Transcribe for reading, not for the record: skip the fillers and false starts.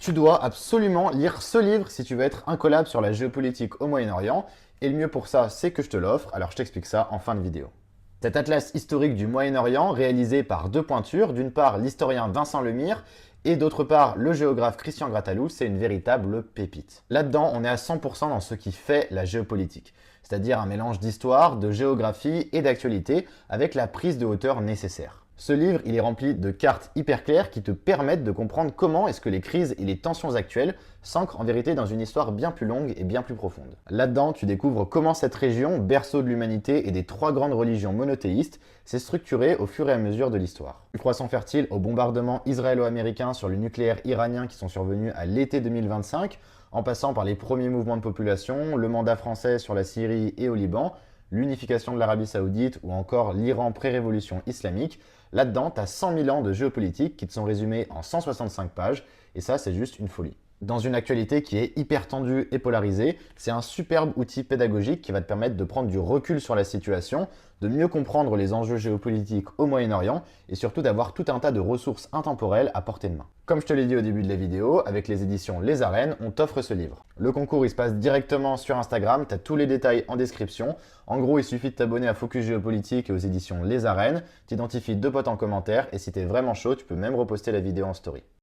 Tu dois absolument lire ce livre si tu veux être incollable sur la géopolitique au Moyen-Orient. Et le mieux pour ça, c'est que je te l'offre, alors je t'explique ça en fin de vidéo. Cet atlas historique du Moyen-Orient, réalisé par deux pointures, d'une part l'historien Vincent Lemire et d'autre part le géographe Christian Grattalou, c'est une véritable pépite. Là-dedans, on est à 100% dans ce qui fait la géopolitique, c'est-à-dire un mélange d'histoire, de géographie et d'actualité avec la prise de hauteur nécessaire. Ce livre, il est rempli de cartes hyper claires qui te permettent de comprendre comment est-ce que les crises et les tensions actuelles s'ancrent en vérité dans une histoire bien plus longue et bien plus profonde. Là-dedans, tu découvres comment cette région, berceau de l'humanité et des trois grandes religions monothéistes, s'est structurée au fur et à mesure de l'histoire. Du croissant fertile aux bombardements israélo-américains sur le nucléaire iranien qui sont survenus à l'été 2025, en passant par les premiers mouvements de population, le mandat français sur la Syrie et au Liban, l'unification de l'Arabie Saoudite ou encore l'Iran pré-révolution islamique, là-dedans, tu as 100 000 ans de géopolitique qui te sont résumés en 165 pages, et ça, c'est juste une folie. Dans une actualité qui est hyper tendue et polarisée, c'est un superbe outil pédagogique qui va te permettre de prendre du recul sur la situation, de mieux comprendre les enjeux géopolitiques au Moyen-Orient et surtout d'avoir tout un tas de ressources intemporelles à portée de main. Comme je te l'ai dit au début de la vidéo, avec les éditions Les Arènes, on t'offre ce livre. Le concours, il se passe directement sur Instagram, tu as tous les détails en description. En gros, il suffit de t'abonner à Focus Géopolitique et aux éditions Les Arènes, t'identifies deux potes en commentaire et si t'es vraiment chaud, tu peux même reposter la vidéo en story.